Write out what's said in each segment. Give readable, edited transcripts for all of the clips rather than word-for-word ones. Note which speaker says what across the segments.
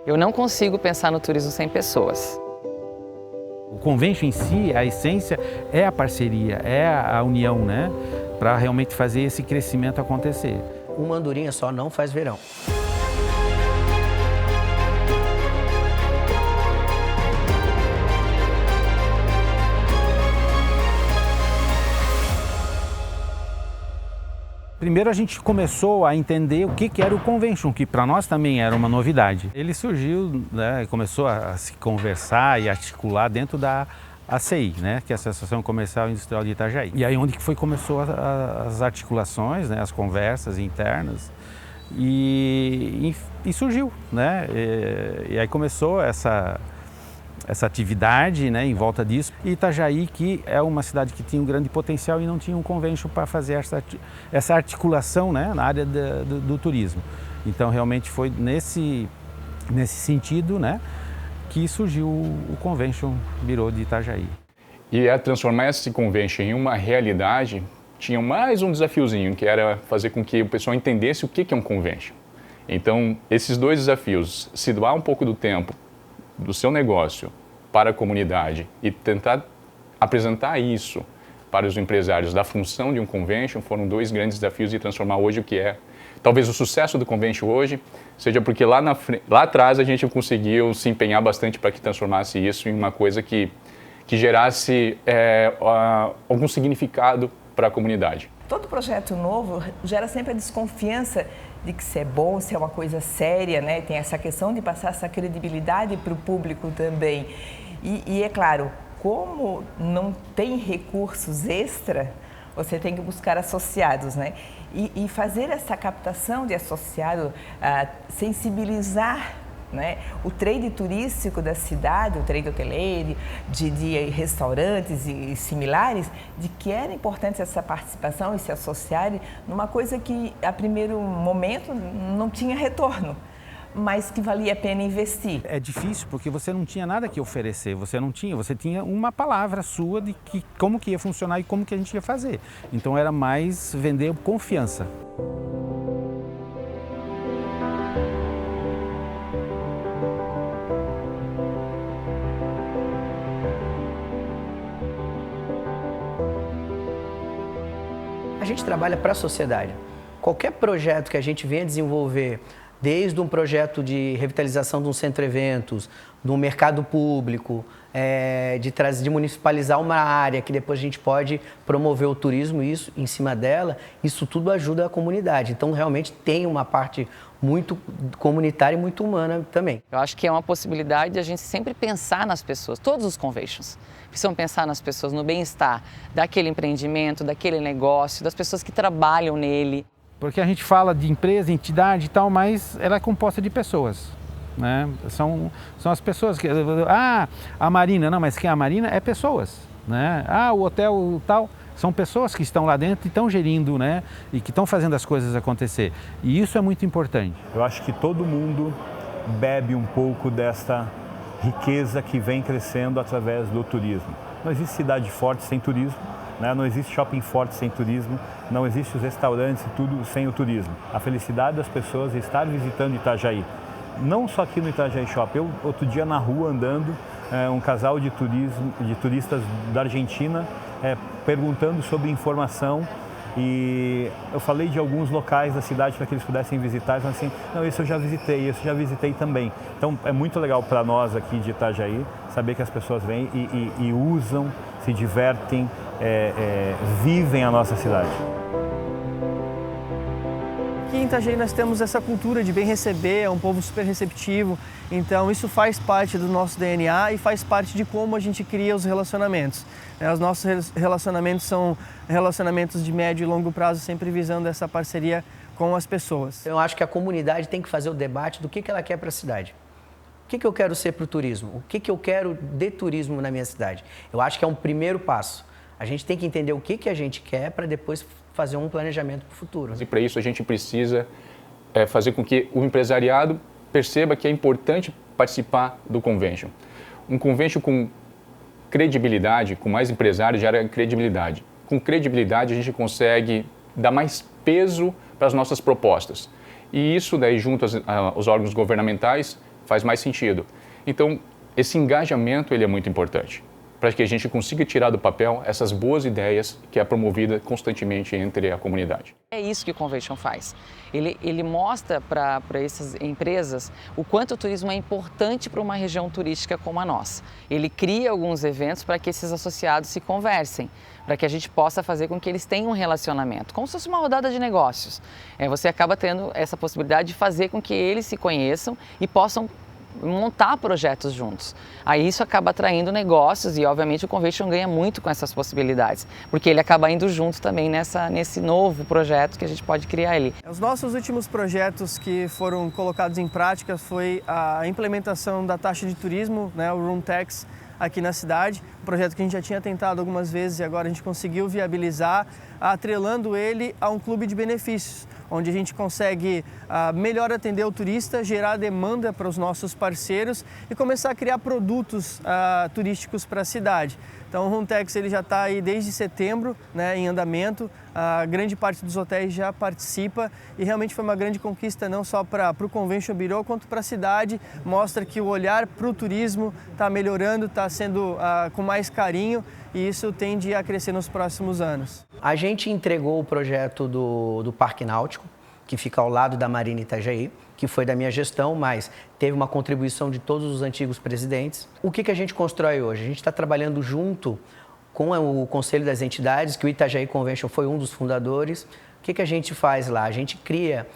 Speaker 1: Eu não consigo pensar no turismo sem pessoas.
Speaker 2: O convention em si, a essência é a parceria, é a união, né? Para realmente fazer esse crescimento acontecer.
Speaker 3: Uma andorinha só não faz verão.
Speaker 2: Primeiro a gente começou a entender o que era o convention, que para nós também era uma novidade. Ele surgiu, né, começou a se conversar e articular dentro da ACI, né, que é a Associação Comercial e Industrial de Itajaí. E aí onde que começou as articulações, né, as conversas internas e surgiu, né, e aí começou essa atividade, né, em volta disso. E Itajaí, que é uma cidade que tinha um grande potencial e não tinha um convention para fazer essa articulação, né, na área do turismo. Então, realmente foi nesse sentido, né, que surgiu o Convention Bureau de Itajaí.
Speaker 4: E transformar esse convention em uma realidade, tinha mais um desafiozinho, que era fazer com que o pessoal entendesse o que é um convention. Então, esses dois desafios, se doar um pouco do tempo do seu negócio para a comunidade e tentar apresentar isso para os empresários da função de um convention, foram dois grandes desafios de transformar hoje o que é. Talvez o sucesso do convention hoje seja porque lá atrás a gente conseguiu se empenhar bastante para que transformasse isso em uma coisa que gerasse algum significado para a comunidade.
Speaker 5: Todo projeto novo gera sempre a desconfiança de que se é bom, se é uma coisa séria, né? Tem essa questão de passar essa credibilidade para o público também. E é claro, como não tem recursos extra, você tem que buscar associados, né? E fazer essa captação de associado, sensibilizar, né, o trade turístico da cidade, o trade hoteleiro, de restaurantes e similares, de que era importante essa participação e se associarem numa coisa que, a primeiro momento, não tinha retorno, mas que valia a pena investir.
Speaker 2: É difícil porque você não tinha nada que oferecer, você tinha uma palavra sua de como que ia funcionar e como que a gente ia fazer. Então era mais vender confiança.
Speaker 3: A gente trabalha para a sociedade. Qualquer projeto que a gente venha desenvolver, desde um projeto de revitalização de um centro-eventos, de um mercado público, de municipalizar uma área que depois a gente pode promover o turismo, isso em cima dela, isso tudo ajuda a comunidade. Então, realmente tem uma parte muito comunitária e muito humana também.
Speaker 1: Eu acho que é uma possibilidade de a gente sempre pensar nas pessoas, todos os conventions precisam pensar nas pessoas, no bem-estar daquele empreendimento, daquele negócio, das pessoas que trabalham nele.
Speaker 2: Porque a gente fala de empresa, entidade e tal, mas ela é composta de pessoas, né? São as pessoas que... a Marina, não, mas quem é a Marina é pessoas, né? O hotel tal, são pessoas que estão lá dentro e estão gerindo, né? E que estão fazendo as coisas acontecer. E isso é muito importante.
Speaker 6: Eu acho que todo mundo bebe um pouco desta riqueza que vem crescendo através do turismo. Não existe cidade forte sem turismo. Não existe shopping forte sem turismo, não existe os restaurantes e tudo sem o turismo. A felicidade das pessoas é estar visitando Itajaí. Não só aqui no Itajaí Shopping. Eu, outro dia na rua andando, um casal de turistas da Argentina perguntando sobre informação e eu falei de alguns locais da cidade para que eles pudessem visitar e falaram assim, não, esse eu já visitei também. Então é muito legal para nós aqui de Itajaí saber que as pessoas vêm e usam, se divertem, vivem a nossa cidade.
Speaker 7: Aqui em Itajaí nós temos essa cultura de bem receber, é um povo super receptivo, então isso faz parte do nosso DNA e faz parte de como a gente cria os relacionamentos. Os nossos relacionamentos são relacionamentos de médio e longo prazo, sempre visando essa parceria com as pessoas.
Speaker 3: Eu acho que a comunidade tem que fazer o debate do que ela quer para a cidade. O que eu quero ser para o turismo? O que eu quero de turismo na minha cidade? Eu acho que é um primeiro passo. A gente tem que entender o que a gente quer para depois fazer um planejamento para o futuro.
Speaker 4: E para isso a gente precisa fazer com que o empresariado perceba que é importante participar do convention. Um convention com credibilidade, com mais empresários, gera credibilidade. Com credibilidade a gente consegue dar mais peso para as nossas propostas. E isso daí junto aos órgãos governamentais faz mais sentido. Então, esse engajamento ele é muito importante, para que a gente consiga tirar do papel essas boas ideias que é promovida constantemente entre a comunidade.
Speaker 1: É isso que o Convention faz. Ele mostra para essas empresas o quanto o turismo é importante para uma região turística como a nossa. Ele cria alguns eventos para que esses associados se conversem, para que a gente possa fazer com que eles tenham um relacionamento, como se fosse uma rodada de negócios. Você acaba tendo essa possibilidade de fazer com que eles se conheçam e possam montar projetos juntos. Aí isso acaba atraindo negócios e, obviamente, o Convention ganha muito com essas possibilidades, porque ele acaba indo junto também nesse novo projeto que a gente pode criar ali.
Speaker 7: Os nossos últimos projetos que foram colocados em prática foi a implementação da taxa de turismo, né, o Room Tax, aqui na cidade, um projeto que a gente já tinha tentado algumas vezes e agora a gente conseguiu viabilizar, atrelando ele a um clube de benefícios, onde a gente consegue melhor atender o turista, gerar demanda para os nossos parceiros e começar a criar produtos turísticos para a cidade. Então o Runtex ele já está aí desde setembro, né, em andamento, a grande parte dos hotéis já participa e realmente foi uma grande conquista não só para o Convention Bureau quanto para a cidade, mostra que o olhar para o turismo está melhorando, está sendo com mais carinho e isso tende a crescer nos próximos anos.
Speaker 3: A gente entregou o projeto do Parque Náutico, que fica ao lado da Marina Itajaí, que foi da minha gestão, mas teve uma contribuição de todos os antigos presidentes. O que a gente constrói hoje? A gente está trabalhando junto com o Conselho das Entidades, que o Itajaí Convention foi um dos fundadores. O que a gente faz lá? A gente cria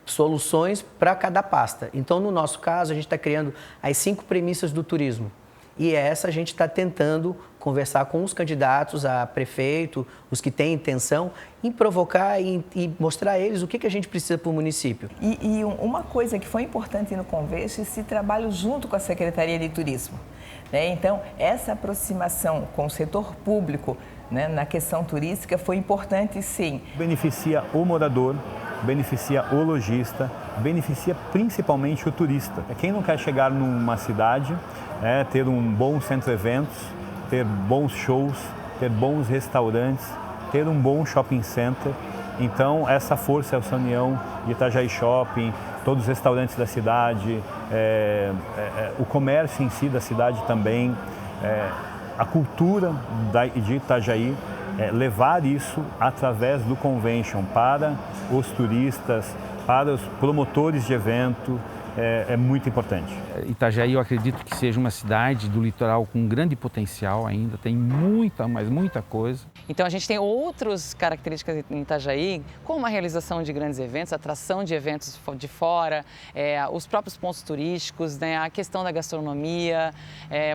Speaker 3: soluções para cada pasta. Então, no nosso caso, a gente está criando as 5 premissas do turismo. E essa a gente está tentando conversar com os candidatos a prefeito, os que têm intenção, em provocar e mostrar a eles o que a gente precisa para o município.
Speaker 5: E uma coisa que foi importante no Convention é esse trabalho junto com a Secretaria de Turismo. Né? Então, essa aproximação com o setor público, né, na questão turística foi importante, sim.
Speaker 6: Beneficia o morador, beneficia o lojista, beneficia principalmente o turista. Quem não quer chegar numa cidade, ter um bom centro de eventos, ter bons shows, ter bons restaurantes, ter um bom shopping center. Então, essa força, essa união de Itajaí Shopping, todos os restaurantes da cidade, o comércio em si da cidade também, a cultura de Itajaí, levar isso através do Convention para os turistas, para os promotores de evento, é muito importante.
Speaker 2: Itajaí eu acredito que seja uma cidade do litoral com grande potencial ainda, tem muita, mas muita coisa.
Speaker 1: Então a gente tem outras características em Itajaí, como a realização de grandes eventos, a atração de eventos de fora, os próprios pontos turísticos, né, a questão da gastronomia,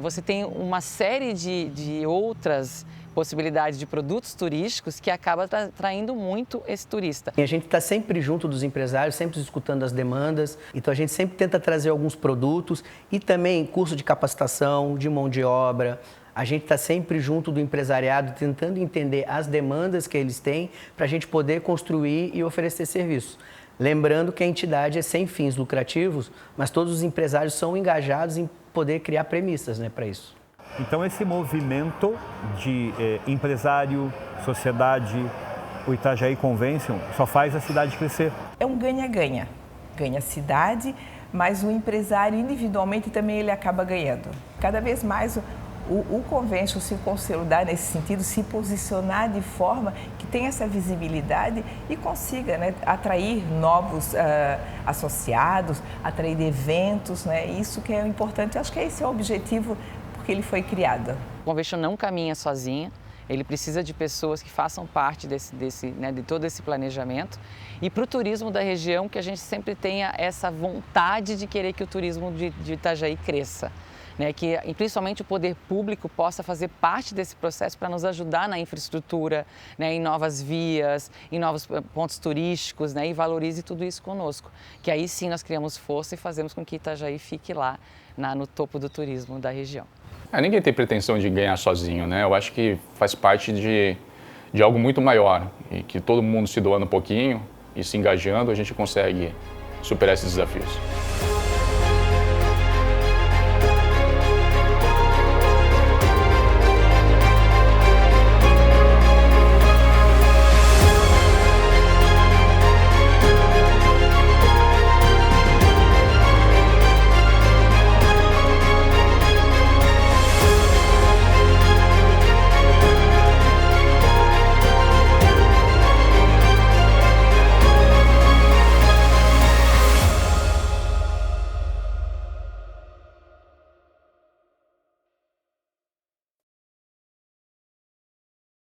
Speaker 1: você tem uma série de outras possibilidades de produtos turísticos que acaba atraindo muito esse turista.
Speaker 3: E a gente está sempre junto dos empresários, sempre escutando as demandas, então a gente sempre tenta trazer alguns produtos e também curso de capacitação, de mão de obra. A gente está sempre junto do empresariado, tentando entender as demandas que eles têm para a gente poder construir e oferecer serviços. Lembrando que a entidade é sem fins lucrativos, mas todos os empresários são engajados em poder criar premissas, né, para isso.
Speaker 6: Então, esse movimento de empresário, sociedade, o Itajaí Convention, só faz a cidade crescer.
Speaker 5: É um ganha-ganha. Ganha a cidade, mas o empresário individualmente também ele acaba ganhando. Cada vez mais o Convention se consolidar nesse sentido, se posicionar de forma que tenha essa visibilidade e consiga, né, atrair novos associados, atrair eventos, né? Isso que é importante. Eu acho que esse é o objetivo que ele foi criado.
Speaker 1: O Convention não caminha sozinha, ele precisa de pessoas que façam parte de todo esse planejamento e para o turismo da região que a gente sempre tenha essa vontade de querer que o turismo de Itajaí cresça. Né, que principalmente o poder público possa fazer parte desse processo para nos ajudar na infraestrutura, né, em novas vias, em novos pontos turísticos, né, e valorize tudo isso conosco. Que aí sim nós criamos força e fazemos com que Itajaí fique lá no topo do turismo da região.
Speaker 4: Ninguém tem pretensão de ganhar sozinho, né? Eu acho que faz parte de algo muito maior e que todo mundo se doando um pouquinho e se engajando, a gente consegue superar esses desafios.